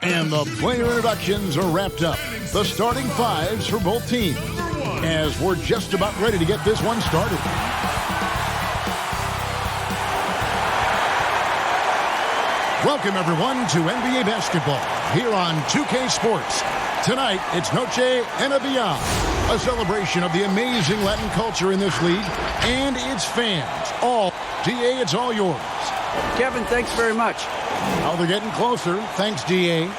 And the player introductions are wrapped up. The starting fives for both teams, as we're just about ready to get this one started. Welcome, everyone, to NBA basketball here on 2K Sports. Tonight, it's Noche NBA, a celebration of the amazing Latin culture in this league and its fans. DA, it's all yours. Kevin, thanks very much. Now they're getting closer. Thanks, DA.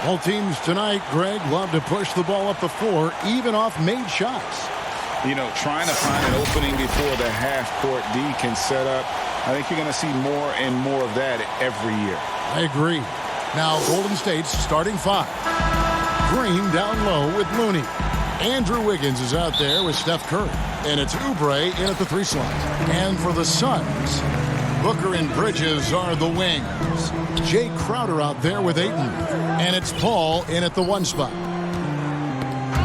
Both teams tonight, Greg, love to push the ball up the floor, even off made shots. You know, trying to find an opening before the half-court D can set up. I think you're going to see more and more of that every year. I agree. Now, Golden State's starting five. Green down low with Mooney. Andrew Wiggins is out there with Steph Curry. And it's Oubre in at the three slot. And for the Suns, Booker and Bridges are the wings. Jay Crowder out there with Ayton. And it's Paul in at the one spot.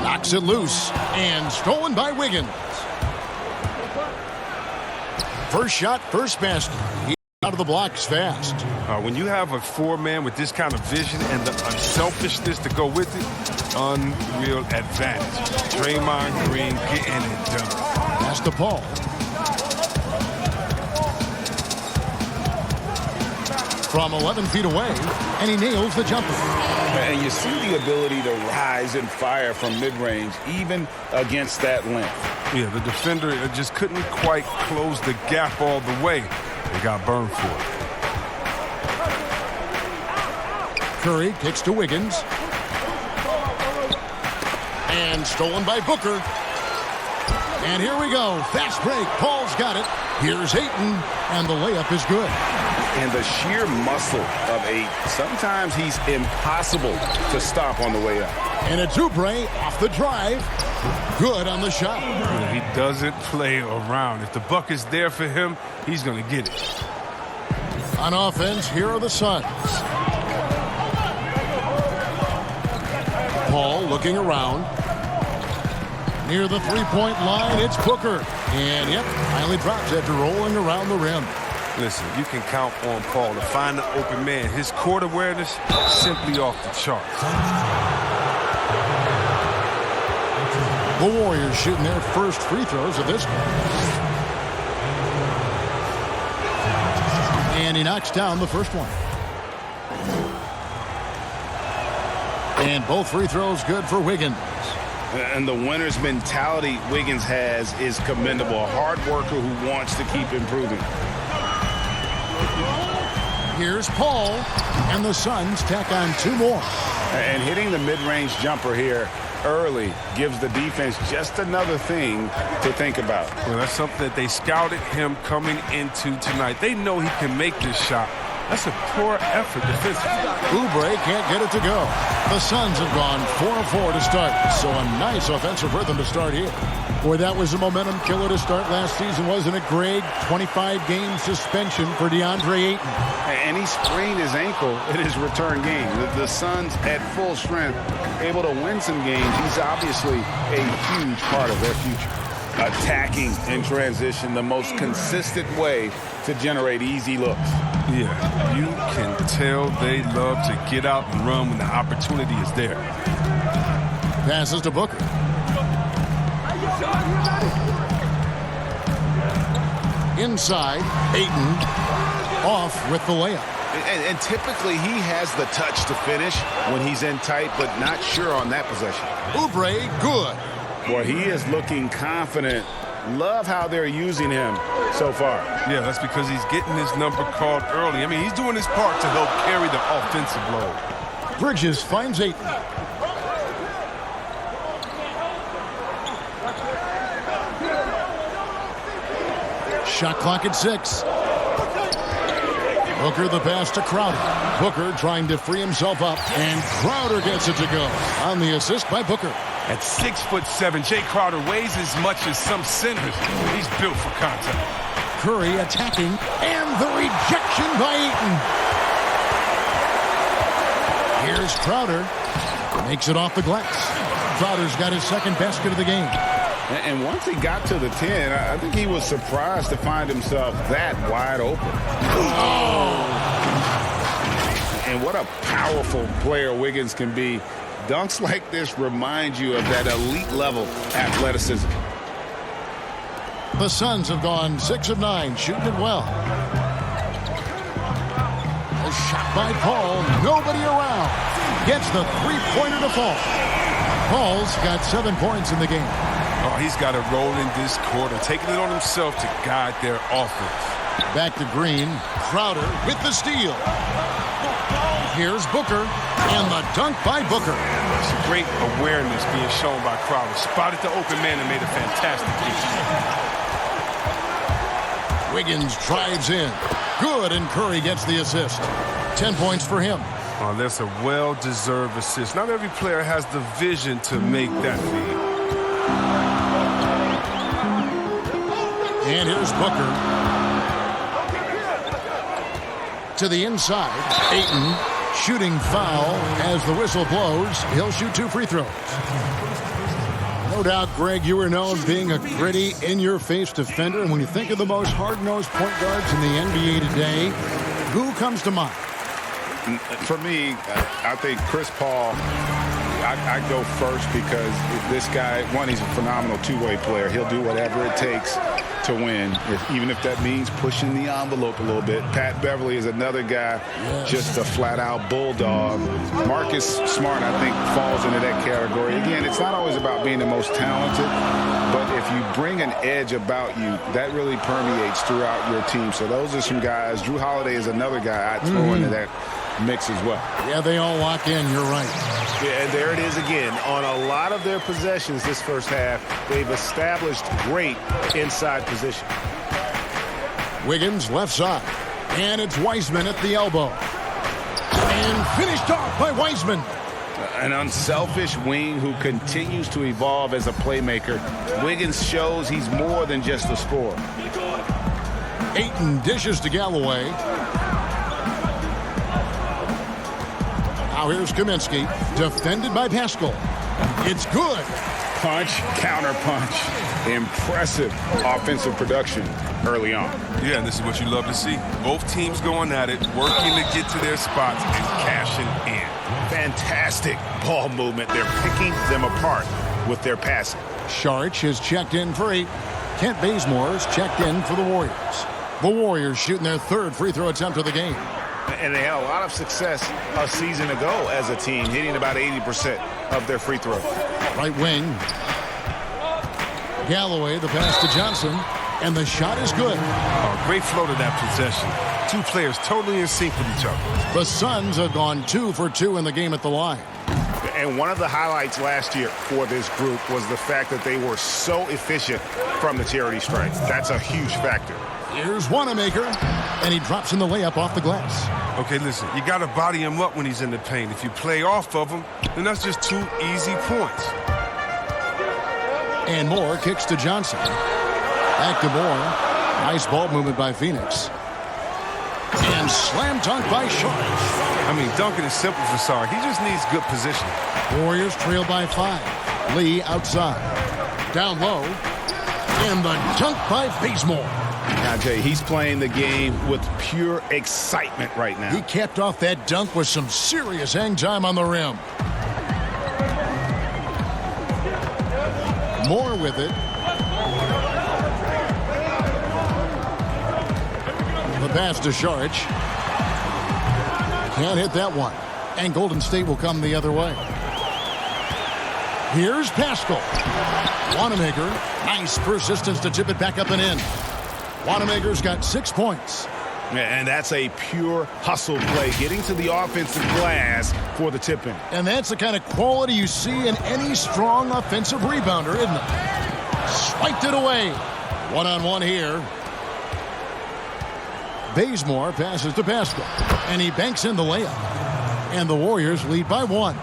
Knocks it loose and stolen by Wiggins. First shot, first basket. He's out of the blocks fast. When you have a four-man with this kind of vision and the unselfishness to go with it, unreal advantage. Draymond Green getting it done. Pass to Paul. From 11 feet away, and he nails the jumper. And you see the ability to rise and fire from mid-range, even against that length. Yeah, the defender just couldn't quite close the gap all the way. They got burned for it. Curry kicks to Wiggins. And stolen by Booker. And here we go. Fast break. Paul's got it. Here's Ayton. And the layup is good. And the sheer muscle of Ayton. Sometimes he's impossible to stop on the way up. And it's Oubre off the drive. Good on the shot. He doesn't play around. If the buck is there for him, he's going to get it. On offense, here are the Suns. Paul looking around. Near the three-point line, it's Booker. And, yep, finally drops after rolling around the rim. Listen, you can count on Paul to find the open man. His court awareness simply off the charts. The Warriors shooting their first free throws of this one. And he knocks down the first one. And both free throws good for Wiggins. And the winner's mentality Wiggins has is commendable. A hard worker who wants to keep improving. Here's Paul, and the Suns tack on two more. And hitting the mid-range jumper here early gives the defense just another thing to think about. Well, that's something that they scouted him coming into tonight. They know he can make this shot. That's a poor effort defensively. Oubre can't get it to go. The Suns have gone 4 of 4 to start, so a nice offensive rhythm to start here. Boy, that was a momentum killer to start last season, wasn't it, Greg? 25-game suspension for DeAndre Ayton. And he sprained his ankle in his return game. The Suns at full strength, able to win some games. He's obviously a huge part of their future. Attacking in transition, the most consistent way to generate easy looks. Yeah, you can tell they love to get out and run when the opportunity is there. Passes to Booker. Inside, Ayton off with the layup. And typically he has the touch to finish when he's in tight, but not sure on that possession. Oubre, good. Boy, he is looking confident. Love how they're using him so far. Yeah, that's because he's getting his number called early. I mean, he's doing his part to help carry the offensive load. Bridges finds Ayton. Shot clock at 6. Booker the pass to Crowder. Booker trying to free himself up, and Crowder gets it to go on the assist by Booker. At 6'7", Jay Crowder weighs as much as some centers. He's built for contact. Curry attacking, and the rejection by Ayton. Here's Crowder. Makes it off the glass. Crowder's got his second basket of the game. And once he got to the 10, I think he was surprised to find himself that wide open. Oh! And what a powerful player Wiggins can be. Dunks like this remind you of that elite level athleticism. The Suns have gone 6 of 9, shooting it well. A shot by Paul, nobody around. Gets the three-pointer to fall. Paul's got 7 points in the game. Oh, he's got a role in this quarter, taking it on himself to guide their offense. Back to Green. Crowder with the steal. Here's Booker, and the dunk by Booker. Some great awareness being shown by Crowder. Spotted the open man and made a fantastic catch. Wiggins drives in. Good, and Curry gets the assist. 10 points for him. Oh, that's a well-deserved assist. Not every player has the vision to make that feed. And here's Booker. To the inside. Ayton. Shooting foul as the whistle blows. He'll shoot 2 free throws. No doubt, Greg, you were known being a gritty, in-your-face defender. And when you think of the most hard-nosed point guards in the NBA today, who comes to mind? For me, I think Chris Paul, I go first because this guy, one, he's a phenomenal two-way player. He'll do whatever it takes to win, even if that means pushing the envelope a little bit. Pat Beverly is another guy, just a flat-out bulldog. Marcus Smart, I think, falls into that category. Again, it's not always about being the most talented, but if you bring an edge about you, that really permeates throughout your team. So those are some guys. Drew Holiday is another guy I'd throw into that mix as well. Yeah, they all lock in. You're right. Yeah, and there it is again. On a lot of their possessions this first half, they've established great inside position. Wiggins left side. And it's Wiseman at the elbow. And finished off by Wiseman. An unselfish wing who continues to evolve as a playmaker. Wiggins shows he's more than just a scorer. Ayton dishes to Galloway. Now here's Kaminsky, defended by Pascal. It's good. Punch, counter punch. Impressive offensive production early on. Yeah, and this is what you love to see. Both teams going at it, working to get to their spots and cashing in. Fantastic ball movement. They're picking them apart with their passing. Saric has checked in for 8. Kent Bazemore has checked in for the Warriors. The Warriors shooting their 3rd free throw attempt of the game. And they had a lot of success a season ago as a team, hitting about 80% of their free throws. Right wing. Galloway, the pass to Johnson, and the shot is good. Oh, great flow to that possession. 2 players totally in sync with each other. The Suns have gone 2 for 2 in the game at the line. And one of the highlights last year for this group was the fact that they were so efficient from the charity stripe. That's a huge factor. Here's Wanamaker, and he drops in the layup off the glass. Okay, listen, you got to body him up when he's in the paint. If you play off of him, then that's just 2 easy points. And Moore kicks to Johnson. Back to Moore. Nice ball movement by Phoenix. And slam dunk by Sharp. I mean, dunking is simple for Sark. He just needs good position. Warriors trail by 5. Lee outside. Down low. And the dunk by Bazemore. Now, Jay, he's playing the game with pure excitement right now. He capped off that dunk with some serious hang time on the rim. Moore with it. The pass to Saric. Can't hit that one. And Golden State will come the other way. Here's Pascal. Wanamaker. Nice persistence to tip it back up and in. Wanamaker's got 6 points. And that's a pure hustle play, getting to the offensive glass for the tip-in. And that's the kind of quality you see in any strong offensive rebounder, isn't it? Swiped it away. One-on-one here. Bazemore passes to Pascal. And he banks in the layup. And the Warriors lead by 1.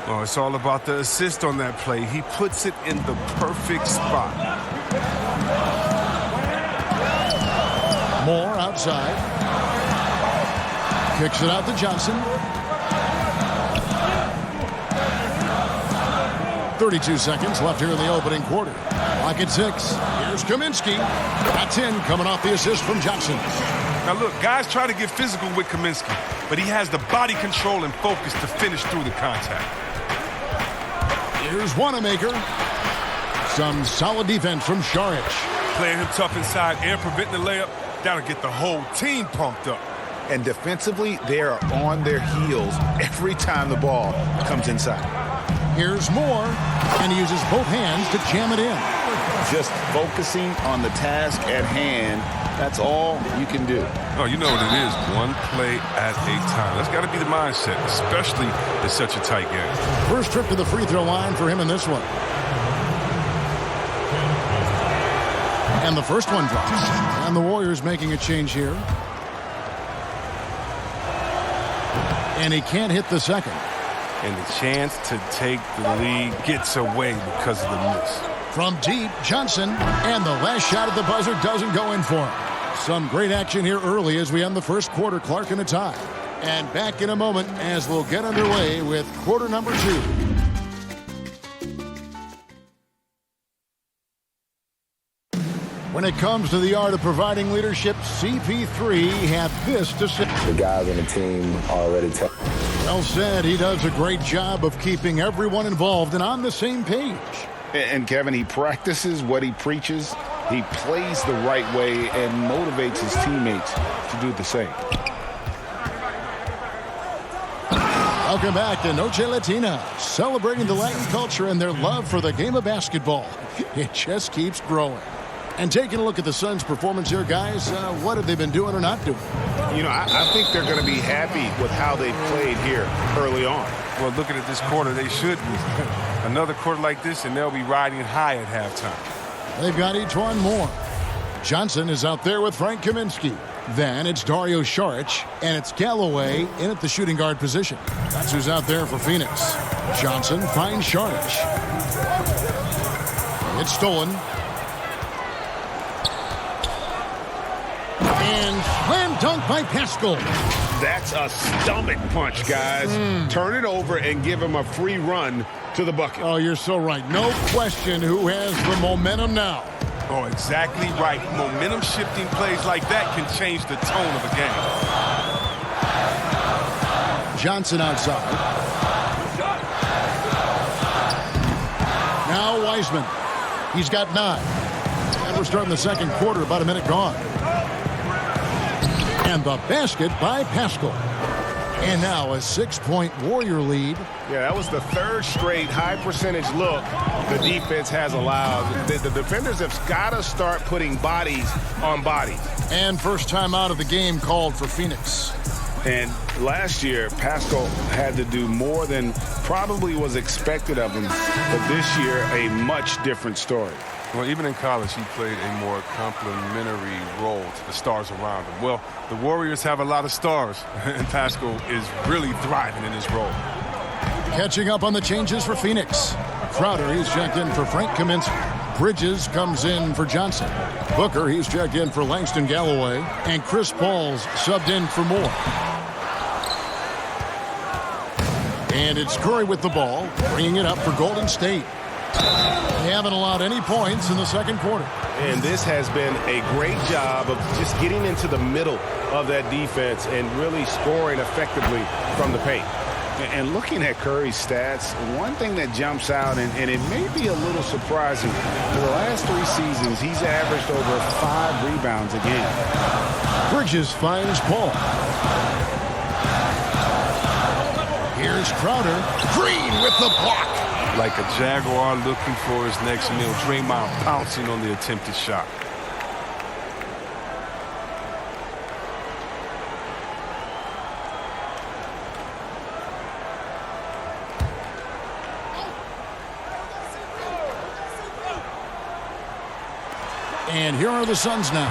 Oh, it's all about the assist on that play. He puts it in the perfect spot. Moore outside. Kicks it out to Johnson. 32 seconds left here in the opening quarter. Clock at 6. Here's Kaminsky. That's in, coming off the assist from Johnson. Now, look, guys try to get physical with Kaminsky, but he has the body control and focus to finish through the contact. Here's Wanamaker. Some solid defense from Saric. Playing him tough inside and preventing the layup. That'll get the whole team pumped up. And defensively, they are on their heels every time the ball comes inside. Here's Moore, and he uses both hands to jam it in. Just focusing on the task at hand, that's all you can do. Oh, you know what it is. One play at a time. That's got to be the mindset, especially in such a tight game. First trip to the free throw line for him in this one. And the first one drops. And the Warriors making a change here. And he can't hit the second. And the chance to take the lead gets away because of the miss. From deep, Johnson. And the last shot at the buzzer doesn't go in for him. Some great action here early as we end the first quarter. Clark in a tie. And back in a moment as we'll get underway with quarter number 2. When it comes to the art of providing leadership, CP3 had this to say. The guys on the team are already Well said. He does a great job of keeping everyone involved and on the same page. And Kevin, he practices what he preaches. He plays the right way and motivates his teammates to do the same. Welcome back to Noche Latina, celebrating the Latin culture and their love for the game of basketball. It just keeps growing. And taking a look at the Suns' performance here, guys, what have they been doing or not doing? You know, I think they're going to be happy with how they played here early on. Well, looking at this quarter, they should be. Another quarter like this, and they'll be riding high at halftime. They've got each one more. Johnson is out there with Frank Kaminsky. Then it's Dario Saric, and it's Galloway in at the shooting guard position. That's who's out there for Phoenix. Johnson finds Saric. It's stolen. And slam dunk by Pascal. That's a stomach punch, guys. Turn it over and give him a free run to the bucket. Oh, you're so right. No question who has the momentum now. Oh, exactly right. Momentum-shifting plays like that can change the tone of a game. Johnson outside. Now Wiseman. He's got 9. And we're starting the second quarter, about a minute gone. And the basket by Pascal. And now a 6-point Warrior lead. Yeah, that was the third straight high-percentage look the defense has allowed. The defenders have got to start putting bodies on bodies. And first time out of the game called for Phoenix. And last year, Pascal had to do more than probably was expected of him. But this year, a much different story. Well, even in college, he played a more complementary role to the stars around him. Well, the Warriors have a lot of stars, and Pascal is really thriving in his role. Catching up on the changes for Phoenix. Crowder, he's checked in for Frank Kaminsky. Bridges comes in for Johnson. Booker, he's checked in for Langston Galloway. And Chris Paul's subbed in for Moore. And it's Curry with the ball, bringing it up for Golden State. They haven't allowed any points in the second quarter. And this has been a great job of just getting into the middle of that defense and really scoring effectively from the paint. And looking at Curry's stats, one thing that jumps out, and it may be a little surprising, for the last 3 seasons, he's averaged over 5 rebounds a game. Bridges finds Paul. Here's Crowder. Green with the block. Like a Jaguar looking for his next meal. Draymond pouncing on the attempted shot. And here are the Suns now.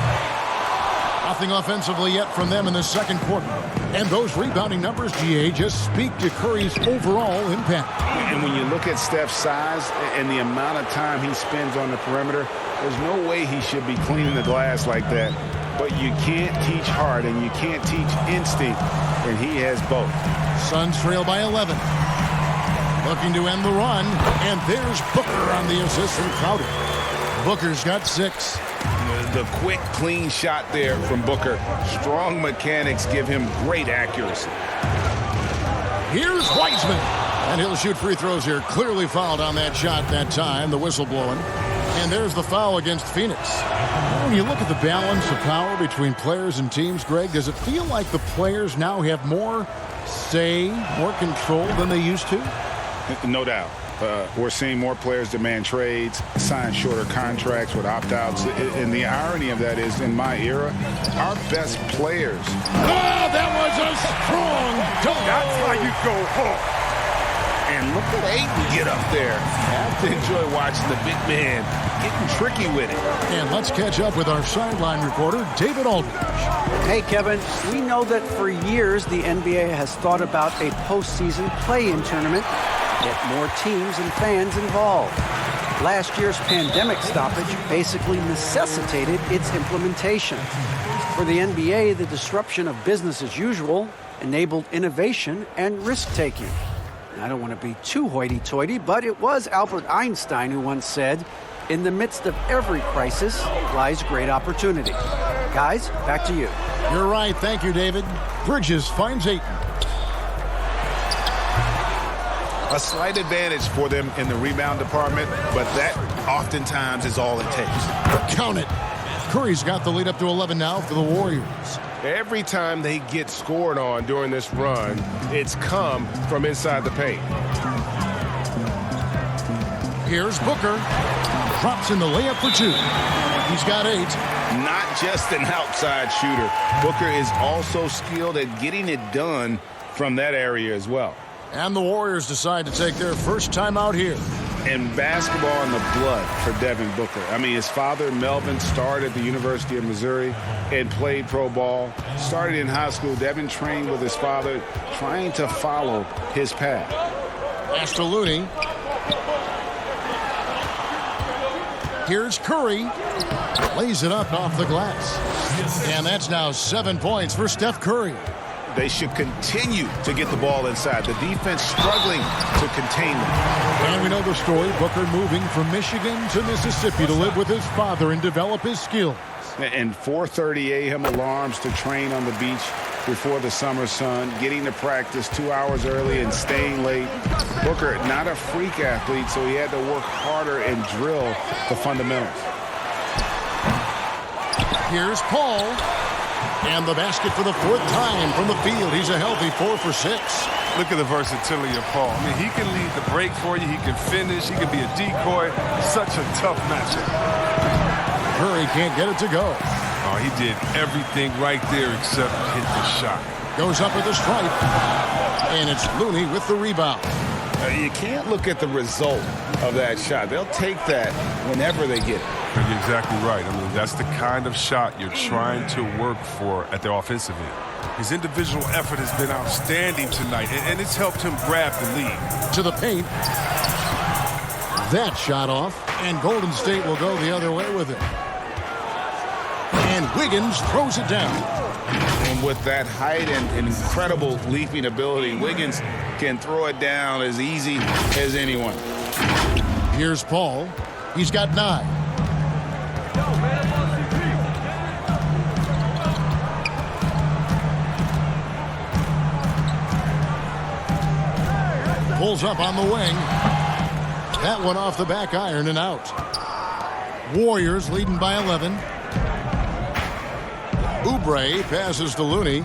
Nothing offensively yet from them in the second quarter. And those rebounding numbers, GA, just speak to Curry's overall impact. And when you look at Steph's size and the amount of time he spends on the perimeter, there's no way he should be cleaning the glass like that. But you can't teach heart and you can't teach instinct, and he has both. Suns trail by 11. Looking to end the run, and there's Booker on the assist from Crowder. Booker's got 6. The quick, clean shot there from Booker. Strong mechanics give him great accuracy. Here's Wiseman. And he'll shoot free throws here. Clearly fouled on that shot that time. The whistle blowing. And there's the foul against Phoenix. When you look at the balance of power between players and teams, Greg, does it feel like the players now have more say, more control than they used to? No doubt. We're seeing more players demand trades, sign shorter contracts with opt-outs. And the irony of that is, in my era, our best players. Oh, that was a strong dunk. That's how you go home. And look at Ayton get up there. I have to enjoy watching the big man getting tricky with it. And let's catch up with our sideline reporter, David Aldridge. Hey, Kevin, we know that for years the NBA has thought about a postseason play-in tournament, get more teams and fans involved. Last year's pandemic stoppage basically necessitated its implementation. For the NBA, the disruption of business as usual enabled innovation and risk-taking. I don't want to be too hoity-toity, but it was Albert Einstein who once said, "In the midst of every crisis lies great opportunity." Guys, back to you. You're right. Thank you, David. Bridges finds Ayton. A slight advantage for them in the rebound department, but that oftentimes is all it takes. Count it. Curry's got the lead up to 11 now for the Warriors. Every time they get scored on during this run, it's come from inside the paint. Here's Booker. Drops in the layup for 2. He's got 8. Not just an outside shooter. Booker is also skilled at getting it done from that area as well. And the Warriors decide to take their first time out here. And basketball in the blood for Devin Booker. I mean, his father, Melvin, started at the University of Missouri and played pro ball. Started in high school. Devin trained with his father, trying to follow his path. Pass to Looney. Here's Curry. Lays it up off the glass. And that's now 7 points for Steph Curry. They should continue to get the ball inside. The defense struggling to contain them. And we know the story. Booker moving from Michigan to Mississippi to live with his father and develop his skills. And 4:30 a.m. alarms to train on the beach before the summer sun, getting to practice 2 hours early and staying late. Booker, not a freak athlete, so he had to work harder and drill the fundamentals. Here's Paul. And the basket for the 4th time from the field. He's a healthy 4 for 6. Look at the versatility of Paul. I mean, he can lead the break for you. He can finish. He can be a decoy. Such a tough matchup. Curry can't get it to go. Oh, he did everything right there except hit the shot. Goes up with a stripe. And it's Looney with the rebound. You can't look at the result of that shot. They'll take that whenever they get it. You're exactly right. I mean, that's the kind of shot you're trying to work for at the offensive end. His individual effort has been outstanding tonight, and it's helped him grab the lead. To the paint. That shot off, and Golden State will go the other way with it. And Wiggins throws it down. And with that height and incredible leaping ability, Wiggins can throw it down as easy as anyone. Here's Paul. He's got 9. Pulls up on the wing. That one off the back iron and out. Warriors leading by 11. Oubre passes to Looney.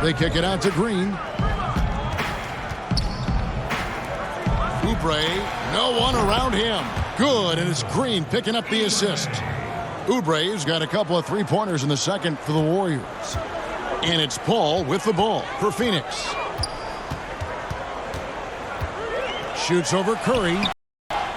They kick it out to Green. Oubre, no one around him. Good, and it's Green picking up the assist. Oubre's got a couple of 3-pointers in the second for the Warriors. And it's Paul with the ball for Phoenix. Shoots over Curry.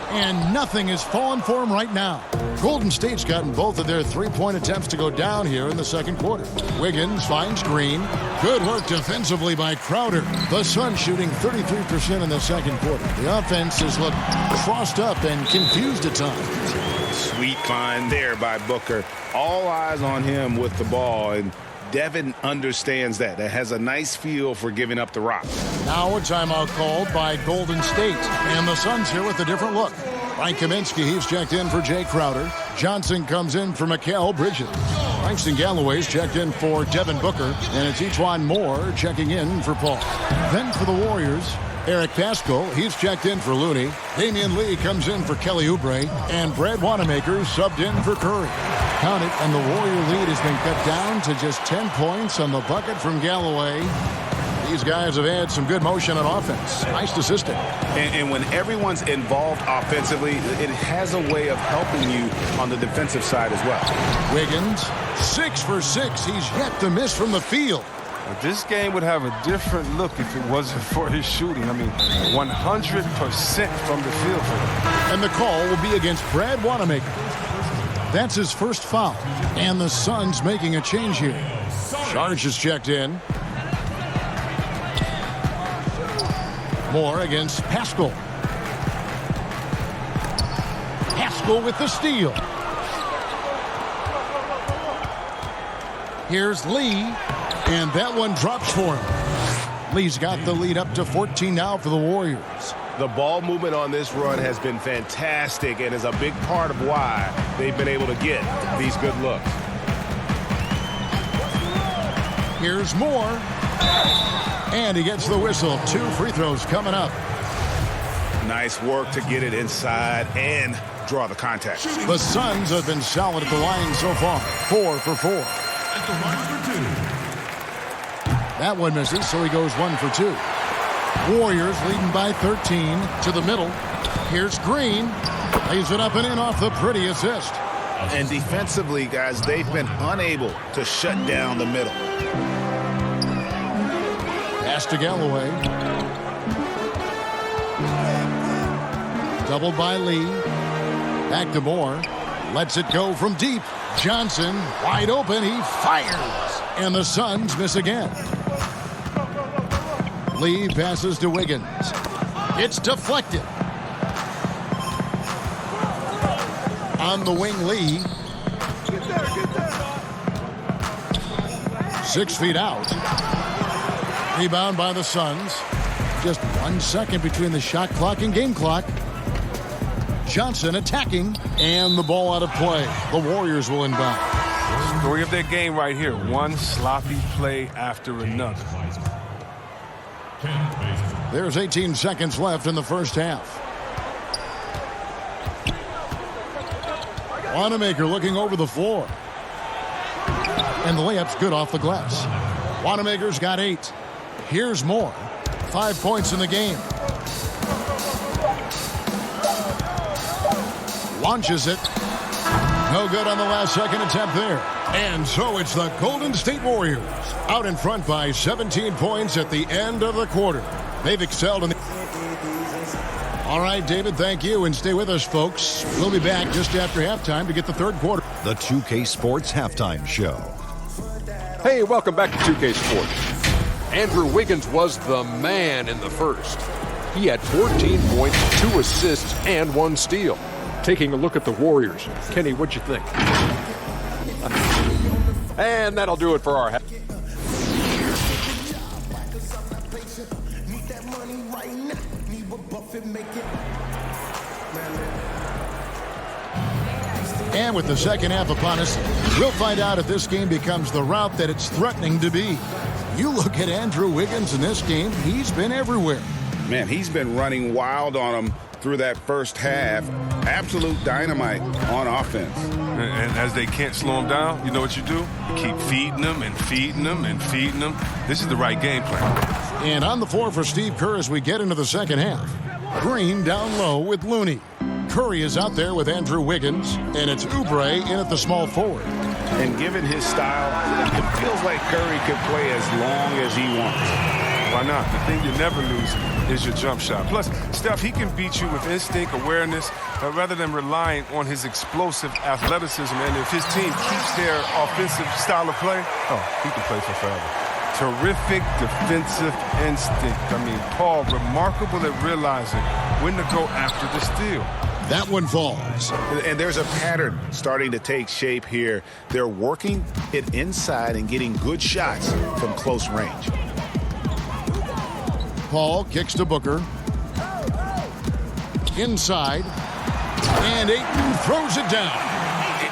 And nothing is falling for him right now. Golden State's gotten both of their 3-point attempts to go down here in the second quarter. Wiggins finds Green. Good work defensively by Crowder. The Suns shooting 33% in the second quarter. The offense has looked crossed up and confused at times. Sweet find there by Booker. All eyes on him with the ball, and Devin understands that. That has a nice feel for giving up the rock. Now a timeout called by Golden State. And the Suns here with a different look. Mike Kaminsky, he's checked in for Jay Crowder. Johnson comes in for Mikal Bridges. Langston Galloway's checked in for Devin Booker, and it's Etuan Moore checking in for Paul. Then for the Warriors, Eric Paschal, he's checked in for Looney. Damian Lee comes in for Kelly Oubre, and Brad Wanamaker subbed in for Curry. Count it, and the Warrior lead has been cut down to just 10 points on the bucket from Galloway. These guys have had some good motion on offense. Nice assisting. And when everyone's involved offensively, it has a way of helping you on the defensive side as well. Wiggins, 6 for 6. He's yet to miss from the field. But this game would have a different look if it wasn't for his shooting. I mean, 100% from the field for him. And the call will be against Brad Wanamaker. That's his first foul. And the Suns making a change here. Sarge is checked in. Moore against Paschal. Paschal with the steal. Here's Lee, and that one drops for him. Lee's got the lead up to 14 now for the Warriors. The ball movement on this run has been fantastic and is a big part of why they've been able to get these good looks. Here's Moore. And he gets the whistle. 2 free throws coming up. Nice work to get it inside and draw the contact. The Suns have been solid at the line so far. 4 for 4. That one misses, so he goes 1 for 2. Warriors leading by 13 to the middle. Here's Green. Lays it up and in off the pretty assist. And defensively, guys, they've been unable to shut down the middle. Pass to Galloway. Doubled by Lee. Back to Moore. Lets it go from deep. Johnson wide open. He fires. And the Suns miss again. Lee passes to Wiggins. It's deflected. On the wing, Lee. 6 feet out. Rebound by the Suns. Just 1 second between the shot clock and game clock. Johnson attacking, and the ball out of play. The Warriors will inbound. Story of their game right here. One sloppy play after another. There's 18 seconds left in the first half. Wanamaker looking over the floor. And the layup's good off the glass. Wanamaker's got 8. Here's Moore. 5 points in the game. Launches it. No good on the last second attempt there. And so it's the Golden State Warriors out in front by 17 points at the end of the quarter. They've excelled in the... All right, David, thank you. And stay with us, folks. We'll be back just after halftime to get the third quarter. The 2K Sports Halftime Show. Hey, welcome back to 2K Sports. Andrew Wiggins was the man in the first. He had 14 points, 2 assists, and 1 steal. Taking a look at the Warriors. Kenny, what'd you think? And that'll do it for our half. And with the second half upon us, we'll find out if this game becomes the route that it's threatening to be. You look at Andrew Wiggins in this game, he's been everywhere. Man, he's been running wild on him through that first half. Absolute dynamite on offense. And as they can't slow him down, you know what you do? You keep feeding them and feeding them and feeding them. This is the right game plan. And on the floor for Steve Kerr as we get into the second half. Green down low with Looney. Curry is out there with Andrew Wiggins, and it's Oubre in at the small forward. And given his style, it feels like Curry could play as long as he wants. Why not? The thing you never lose is your jump shot. Plus, Steph, he can beat you with instinct, awareness, rather than relying on his explosive athleticism. And if his team keeps their offensive style of play, he can play for forever. Terrific defensive instinct. I mean, Paul, remarkable at realizing when to go after the steal. That one falls. And there's a pattern starting to take shape here. They're working it inside and getting good shots from close range. Paul kicks to Booker. Inside. And Ayton throws it down.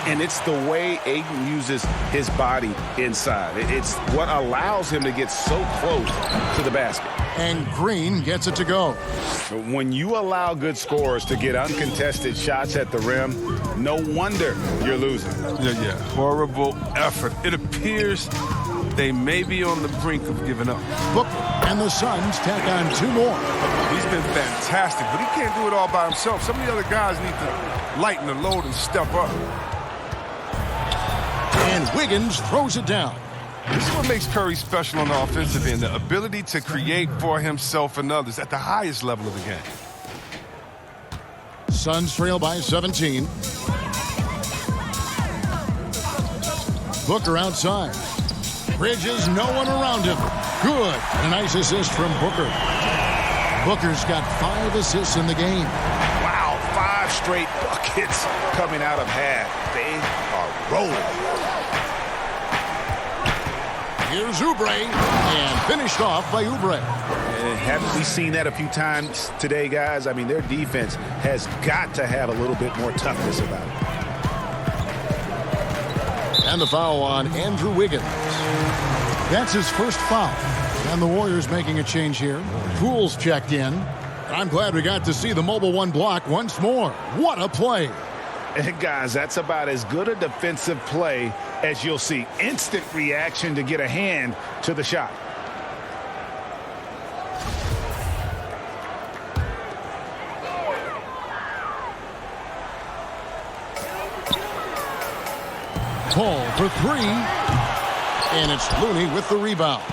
And it's the way Ayton uses his body inside. It's what allows him to get so close to the basket. And Green gets it to go. When you allow good scorers to get uncontested shots at the rim, no wonder you're losing. Yeah. Horrible effort. It appears they may be on the brink of giving up. Booker and the Suns tack on 2 more. He's been fantastic, but he can't do it all by himself. Some of the other guys need to lighten the load and step up. And Wiggins throws it down. This is what makes Curry special on the offensive end, the ability to create for himself and others at the highest level of the game. Suns trail by 17. Booker outside. Bridges, no one around him. Good. A nice assist from Booker. Booker's got 5 assists in the game. Wow, 5 straight buckets coming out of half. They are rolling. Here's Oubre, and finished off by Oubre. And haven't we seen that a few times today, guys? I mean, their defense has got to have a little bit more toughness about it. And the foul on Andrew Wiggins. That's his first foul. And the Warriors making a change here. Poole's checked in. I'm glad we got to see the mobile 1 block once more. What a play. And guys, that's about as good a defensive play as you'll see. Instant reaction to get a hand to the shot. Paul for 3. And it's Looney with the rebound.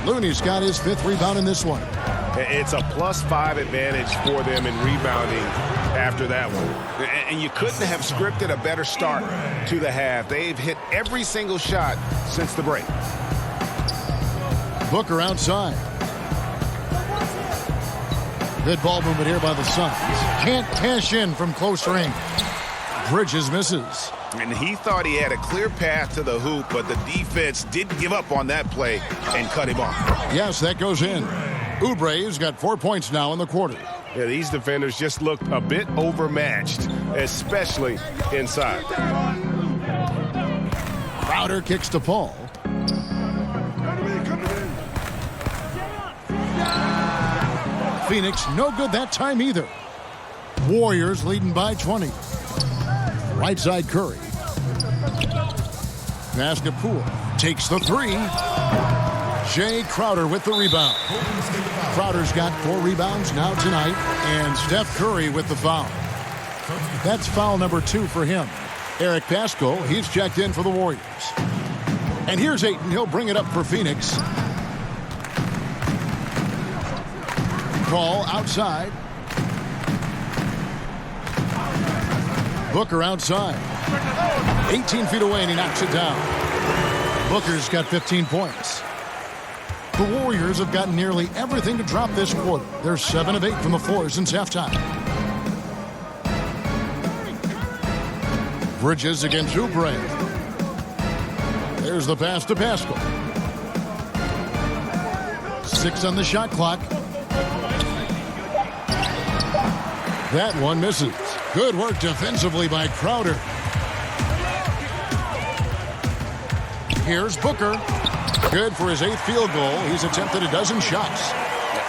Looney's got his 5th rebound in this one. It's a +5 advantage for them in rebounding after that one. And you couldn't have scripted a better start to the half. They've hit every single shot since the break. Booker outside. Good ball movement here by the Suns. Can't cash in from close range. Bridges misses. And he thought he had a clear path to the hoop, but the defense didn't give up on that play and cut him off. Yes, that goes in. Oubre's got 4 points now in the quarter. Yeah, these defenders just looked a bit overmatched, especially inside. Crowder kicks to Paul. Phoenix no good that time either. Warriors leading by 20. Right side Curry. Basket Poole takes the 3. Jay Crowder with the rebound. Crowder's got 4 rebounds now tonight, and Steph Curry with the foul. That's foul number 2 for him. Eric Paschal, he's checked in for the Warriors. And here's Ayton. He'll bring it up for Phoenix. Ball outside. Booker outside. 18 feet away, and he knocks it down. Booker's got 15 points. The Warriors have gotten nearly everything to drop this quarter. They're 7 of 8 from the floor since halftime. Bridges against Oubre. There's the pass to Paschal. 6 on the shot clock. That one misses. Good work defensively by Crowder. Here's Booker. Good for his 8th field goal. He's attempted a dozen shots.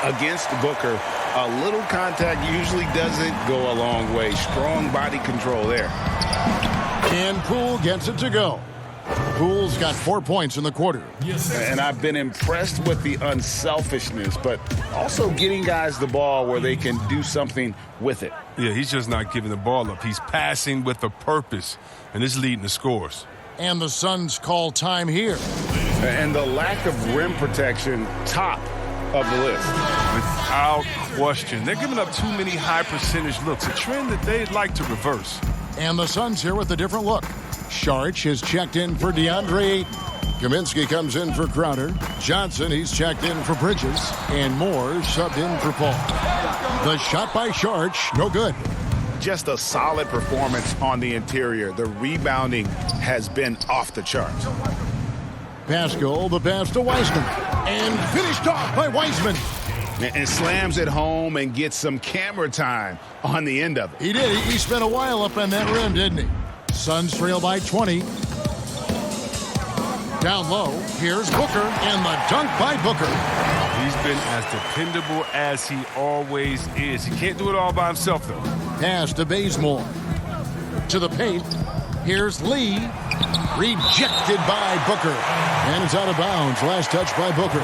Against Booker, a little contact usually doesn't go a long way. Strong body control there. And Poole gets it to go. Poole's got 4 points in the quarter. And I've been impressed with the unselfishness, but also getting guys the ball where they can do something with it. Yeah, he's just not giving the ball up. He's passing with a purpose, and it's leading to scores. And the Suns call time here. And the lack of rim protection, top of the list. Without question. They're giving up too many high percentage looks, a trend that they'd like to reverse. And the Suns here with a different look. Sharch has checked in for DeAndre Ayton. Kaminsky comes in for Crowder. Johnson, he's checked in for Bridges. And Moore subbed in for Paul. The shot by Sharch, no good. Just a solid performance on the interior. The rebounding has been off the charts. Paschal, the pass to Wiseman. And finished off by Wiseman. And slams it home and gets some camera time on the end of it. He did. He spent a while up on that rim, didn't he? Suns trail by 20. Down low, here's Booker, and the dunk by Booker. He's been as dependable as he always is. He can't do it all by himself, though. Pass to Bazemore. To the paint. Here's Lee. Rejected by Booker. And it's out of bounds. Last touch by Booker.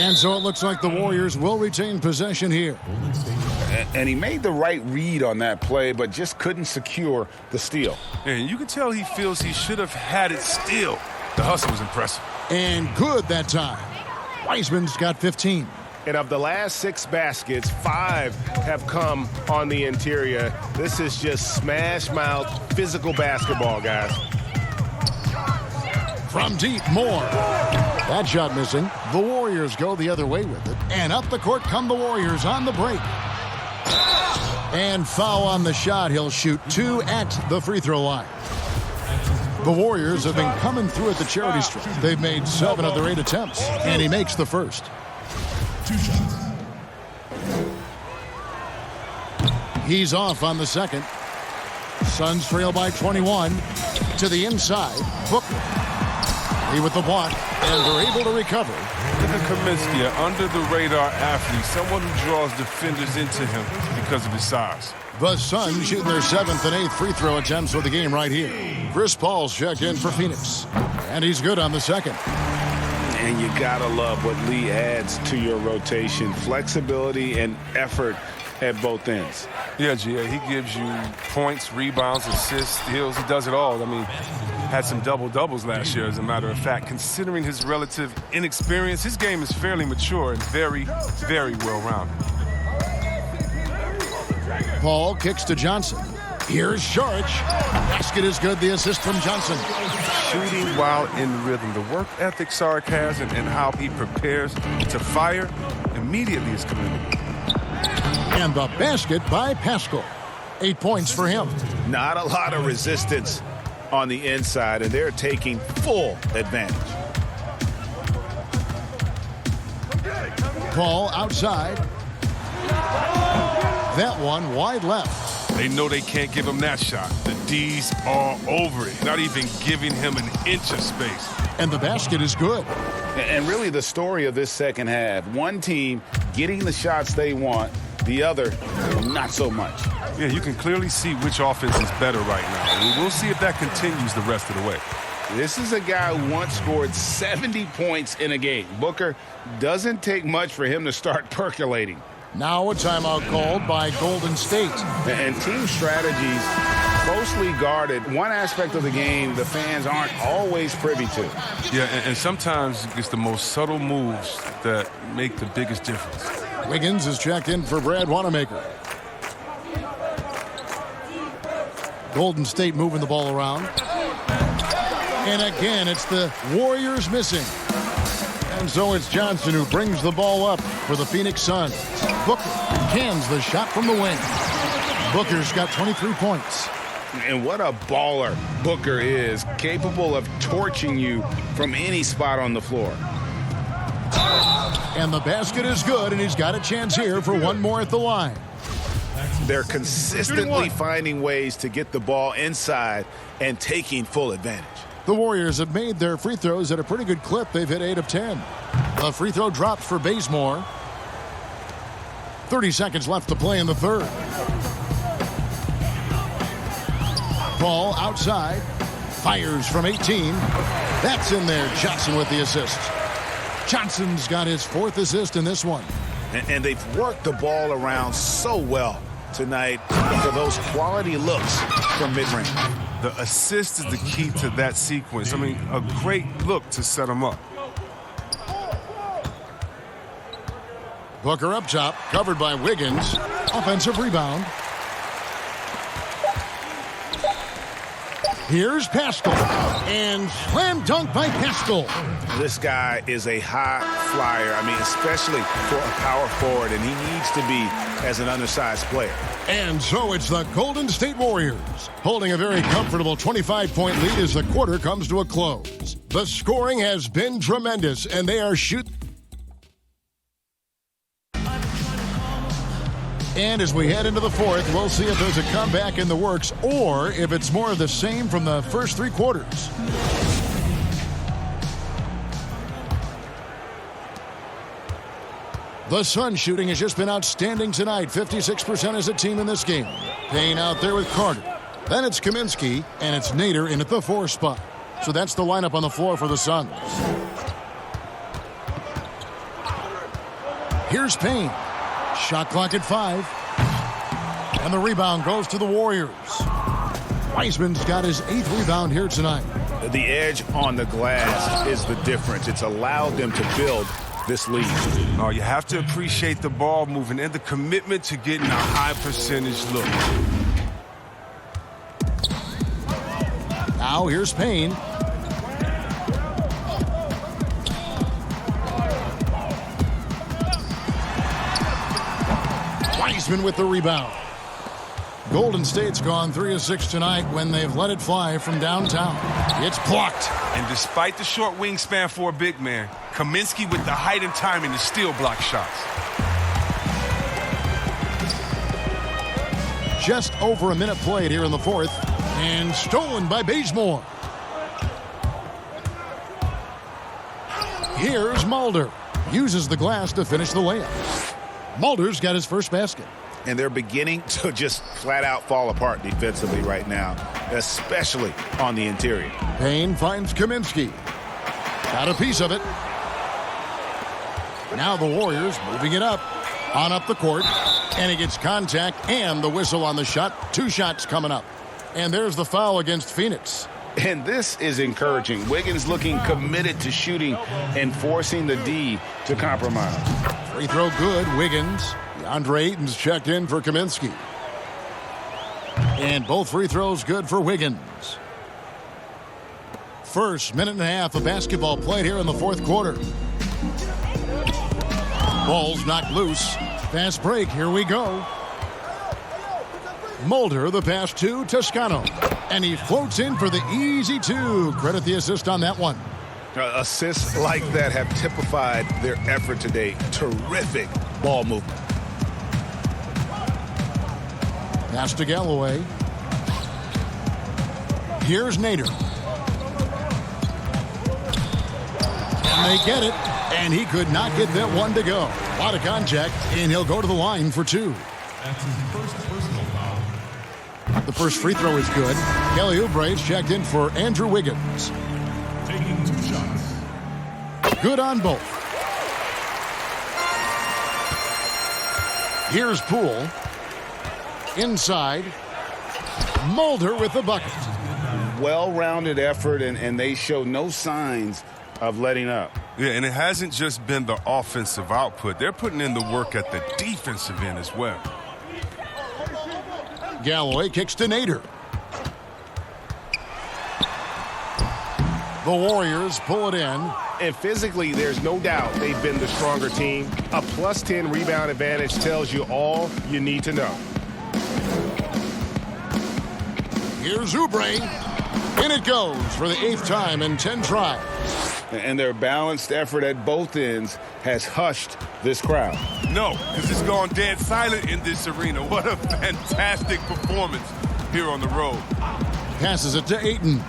And so it looks like the Warriors will retain possession here. And he made the right read on that play, but just couldn't secure the steal. And you can tell he feels he should have had it still. The hustle was impressive. And good that time. Wiseman's got 15. And of the last 6 baskets, 5 have come on the interior. This is just smash mouth, physical basketball, guys. From deep, Moore. That shot missing. The Warriors go the other way with it. And up the court come the Warriors on the break. And foul on the shot. He'll shoot 2 at the free throw line. The Warriors have been coming through at the charity stripe. They've made 7 of their 8 attempts. And he makes the first. 2 shots. He's off on the second. Suns trail by 21. To the inside. Booker. He with the block, and they're able to recover. Look at Kaminsky, an under-the-radar athlete, someone who draws defenders into him because of his size. The Suns shooting their 7th and 8th free throw attempts for the game right here. Chris Paul's checked in for Phoenix, and he's good on the second. And you gotta love what Lee adds to your rotation. Flexibility and effort at both ends. Yeah, G.A., he gives you points, rebounds, assists, steals. He does it all. I mean, had some double-doubles last year, as a matter of fact. Considering his relative inexperience, his game is fairly mature and very, very well-rounded. Paul kicks to Johnson. Here's Saric. Basket is good. The assist from Johnson. Shooting while in rhythm. The work ethic Saric has and how he prepares to fire immediately is commendable. And the basket by Pascal. 8 points for him. Not a lot of resistance on the inside, and they're taking full advantage. Paul outside. That one wide left. They know they can't give him that shot. The D's all over it, not even giving him an inch of space. And the basket is good. And really the story of this second half, one team getting the shots they want, the other not so much. Yeah, you can clearly see which offense is better right now. We'll see if that continues the rest of the way. This is a guy who once scored 70 points in a game. Booker, doesn't take much for him to start percolating. Now a timeout called by Golden State. And team strategies closely guarded. One aspect of the game the fans aren't always privy to. Yeah, and sometimes it's the most subtle moves that make the biggest difference. Wiggins is checked in for Brad Wanamaker. Golden State moving the ball around. And again, it's the Warriors missing. And so it's Johnson who brings the ball up for the Phoenix Suns. Booker cans the shot from the wing. Booker's got 23 points. And what a baller Booker is, capable of torching you from any spot on the floor. And the basket is good, and he's got a chance here for one more at the line. They're consistently finding ways to get the ball inside and taking full advantage. The Warriors have made their free throws at a pretty good clip. They've hit 8 of 10. The free throw dropped for Bazemore. 30 seconds left to play in the third. Paul outside. Fires from 18. That's in there. Johnson with the assist. Johnson's got his 4th assist in this one. And they've worked the ball around so well tonight for those quality looks from mid-range. The assist is the key to that sequence. I mean, a great look to set him up. Booker up top, covered by Wiggins. Offensive rebound. Here's Pascal. And slam dunk by Pascal. This guy is a high flyer. I mean, especially for a power forward, and he needs to be as an undersized player. And so it's the Golden State Warriors holding a very comfortable 25-point lead as the quarter comes to a close. The scoring has been tremendous, and they are shooting. And as we head into the fourth, we'll see if there's a comeback in the works or if it's more of the same from the first three quarters. The Suns shooting has just been outstanding tonight. 56% as a team in this game. Payne out there with Carter. Then it's Kaminsky, and it's Nader in at the 4 spot. So that's the lineup on the floor for the Suns. Here's Payne. Shot clock at 5. And the rebound goes to the Warriors. Wiseman's got his 8th rebound here tonight. The edge on the glass is the difference. It's allowed them to build this lead. Oh, you have to appreciate the ball moving and the commitment to getting a high percentage look. Now here's Payne. Wiseman with the rebound. Golden State's gone 3 of 6 tonight when they've let it fly from downtown. It's blocked. And despite the short wingspan for a big man, Kaminsky with the height and timing to still block shots. Just over a minute played here in the fourth. And stolen by Bazemore. Here's Mulder. Uses the glass to finish the layup. Mulder's got his first basket. And they're beginning to just flat out fall apart defensively right now, especially on the interior. Payne finds Kaminsky. Got a piece of it. Now the Warriors moving it up. On up the court. And he gets contact and the whistle on the shot. 2 shots coming up. And there's the foul against Phoenix. And this is encouraging. Wiggins looking committed to shooting and forcing the D to compromise. Free throw good. Wiggins. DeAndre Ayton's checked in for Kaminsky. And both free throws good for Wiggins. First minute and a half of basketball played here in the fourth quarter. Ball's knocked loose. Fast break. Here we go. Mulder, the pass to Toscano. And he floats in for the easy 2. Credit the assist on that one. Assists like that have typified their effort today. Terrific ball movement. Pass to Galloway. Here's Nader. And they get it. And he could not get that one to go. A lot of contact, and he'll go to the line for 2. That's his first personal foul. The first free throw is good. Kelly Oubre's checked in for Andrew Wiggins. Taking 2 shots. Good on both. Here's Poole. Inside. Mulder with the bucket. Well-rounded effort, and they show no signs of letting up. Yeah, and it hasn't just been the offensive output. They're putting in the work at the defensive end as well. Galloway kicks to Nader. The Warriors pull it in. And physically, there's no doubt they've been the stronger team. A +10 rebound advantage tells you all you need to know. Here's Oubre. In it goes for the 8th time in 10 tries. And their balanced effort at both ends has hushed this crowd. No, because it's gone dead silent in this arena. What a fantastic performance here on the road. Passes it to Ayton.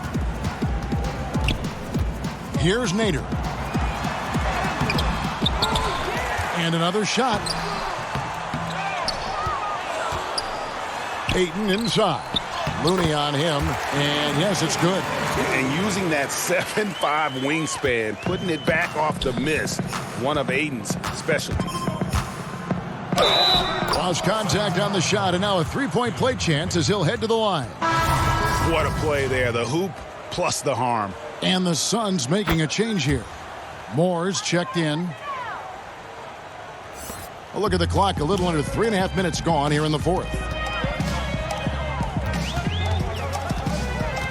Here's Nader. And another shot. Ayton inside. Looney on him, and yes, it's good. And using that 7'5" wingspan, putting it back off the miss, one of Ayton's specialties. Lost contact on the shot, and now a 3-point play chance as he'll head to the line. What a play there, the hoop plus the harm. And the Suns making a change here. Moore's checked in. A look at the clock, a little under 3.5 minutes gone here in the fourth.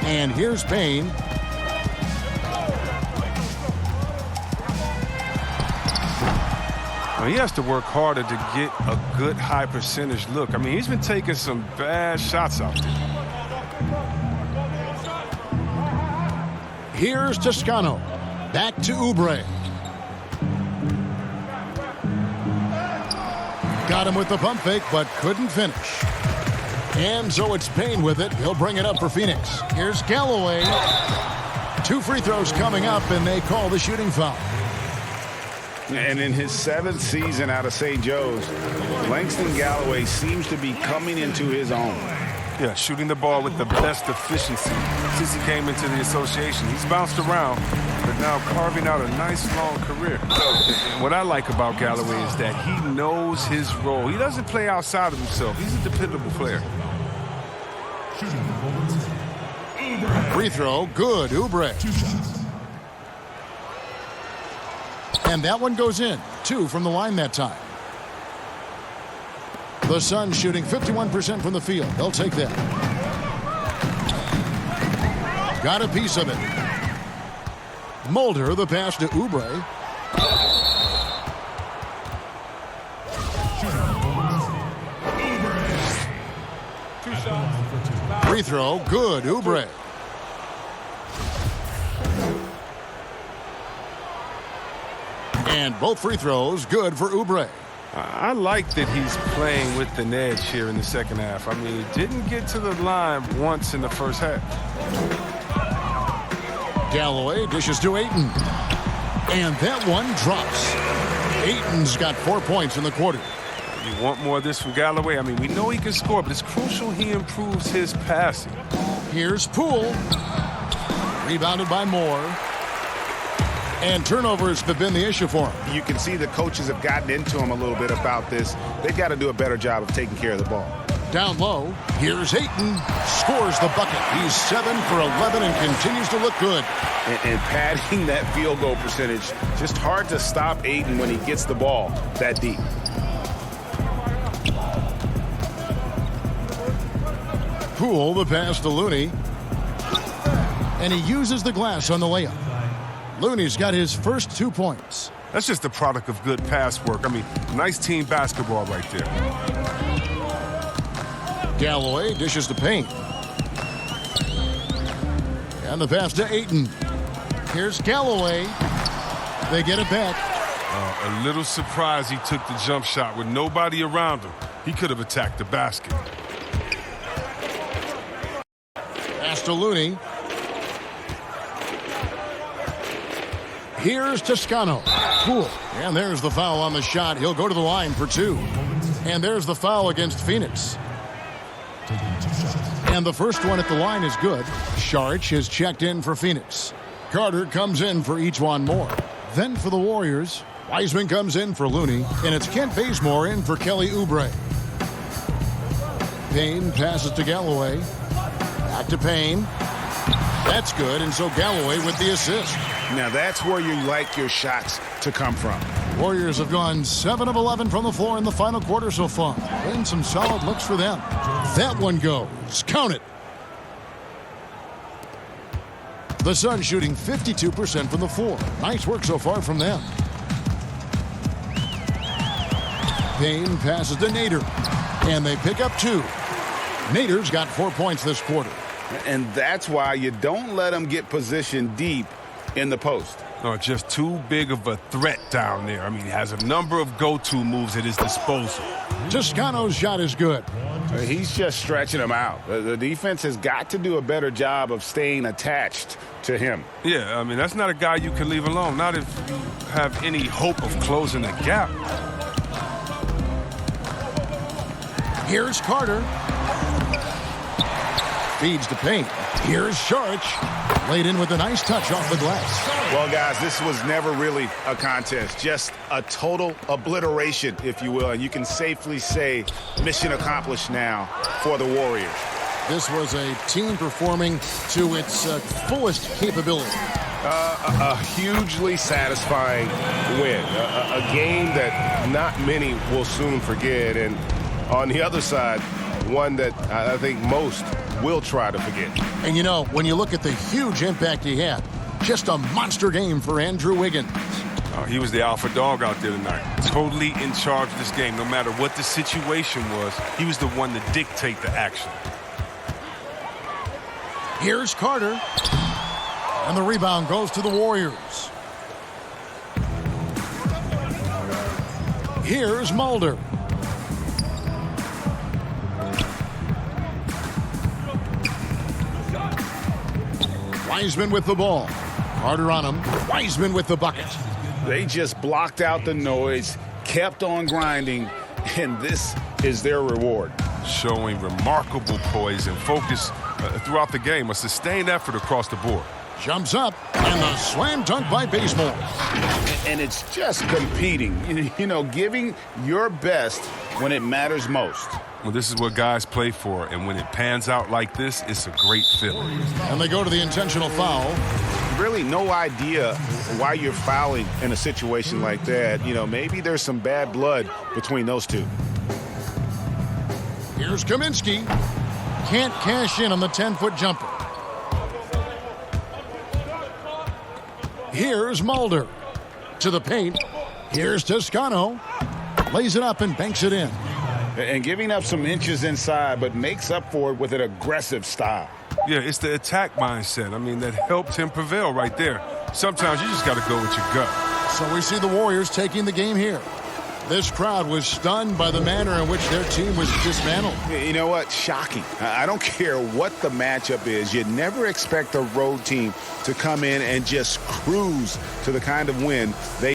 And here's Payne. Well, he has to work harder to get a good high percentage look. I mean, he's been taking some bad shots out there. Here's Toscano. Back to Oubre. Got him with the pump fake, but couldn't finish. And so it's Payne with it. He'll bring it up for Phoenix. Here's Galloway. 2 free throws coming up, and they call the shooting foul. And in his 7th season out of St. Joe's, Langston Galloway seems to be coming into his own. Yeah, shooting the ball with the best efficiency since he came into the association. He's bounced around, but now carving out a nice long career. And what I like about Galloway is that he knows his role. He doesn't play outside of himself. He's a dependable player. Free throw, good, Oubre. And that one goes in. 2 from the line that time. The Suns shooting 51% from the field. They'll take that. Got a piece of it. Mulder, the pass to Oubre. Free throw, good, Oubre. And both free throws, good for Oubre. I like that he's playing with an edge here in the second half. I mean, he didn't get to the line once in the first half. Galloway dishes to Ayton. And that one drops. Ayton's got 4 points in the quarter. You want more of this from Galloway? I mean, we know he can score, but it's crucial he improves his passing. Here's Poole. Rebounded by Moore. And turnovers have been the issue for him. You can see the coaches have gotten into him a little bit about this. They've got to do a better job of taking care of the ball. Down low, here's Ayton. Scores the bucket. He's 7 for 11 and continues to look good. And padding that field goal percentage, just hard to stop Ayton when he gets the ball that deep. Poole, the pass to Looney. And he uses the glass on the layup. Looney's got his first 2 points. That's just a product of good pass work. I mean, nice team basketball right there. Galloway dishes to Payne. And the pass to Ayton. Here's Galloway. They get it back. A little surprised he took the jump shot with nobody around him. He could have attacked the basket. Pass to Looney. Here's Toscano. Poole. And there's the foul on the shot. He'll go to the line for 2. And there's the foul against Phoenix. And the first one at the line is good. Saric is checked in for Phoenix. Carter comes in for each one more. Then for the Warriors, Wiseman comes in for Looney. And it's Kent Bazemore in for Kelly Oubre. Payne passes to Galloway. Back to Payne. That's good, and so Galloway with the assist. Now that's where you like your shots to come from. Warriors have gone 7 of 11 from the floor in the final quarter so far. And some solid looks for them. That one goes. Count it. The Suns shooting 52% from the floor. Nice work so far from them. Payne passes to Nader. And they pick up 2. Nader's got 4 points this quarter. And that's why you don't let him get positioned deep in the post. No, just too big of a threat down there. I mean, he has a number of go-to moves at his disposal. Toscano's shot is good. He's just stretching him out. The defense has got to do a better job of staying attached to him. Yeah, I mean, that's not a guy you can leave alone. Not if you have any hope of closing the gap. Here's Carter. Feeds to Payne. Here's Saric. Laid in with a nice touch off the glass. Well, guys, this was never really a contest. Just a total obliteration, if you will. And you can safely say mission accomplished now for the Warriors. This was a team performing to its fullest capability. A hugely satisfying win. A game that not many will soon forget. And on the other side, one that I think most will try to forget. And you know, when you look at the huge impact he had, just a monster game for Andrew Wiggins. He was the alpha dog out there tonight. Totally in charge of this game. No matter what the situation was, he was the one to dictate the action. Here's Carter. And the rebound goes to the Warriors. Here's Mulder. Wiseman with the ball. Carter on him. Wiseman with the bucket. They just blocked out the noise, kept on grinding, and this is their reward. Showing remarkable poise and focus throughout the game. A sustained effort across the board. Jumps up, and the slam dunk by Bazemore. And it's just competing, you know, giving your best when it matters most. Well, this is what guys play for, and when it pans out like this, it's a great feeling. And they go to the intentional foul. Really no idea why you're fouling in a situation like that. You know, maybe there's some bad blood between those two. Here's Kaminsky. Can't cash in on the 10-foot jumper. Here's Mulder. To the paint. Here's Toscano. Lays it up and banks it in. And giving up some inches inside, but makes up for it with an aggressive style. Yeah, it's the attack mindset. I mean, that helped him prevail right there. Sometimes you just got to go with your gut. So we see the Warriors taking the game here. This crowd was stunned by the manner in which their team was dismantled. You know what? Shocking. I don't care what the matchup is. You never expect a road team to come in and just cruise to the kind of win they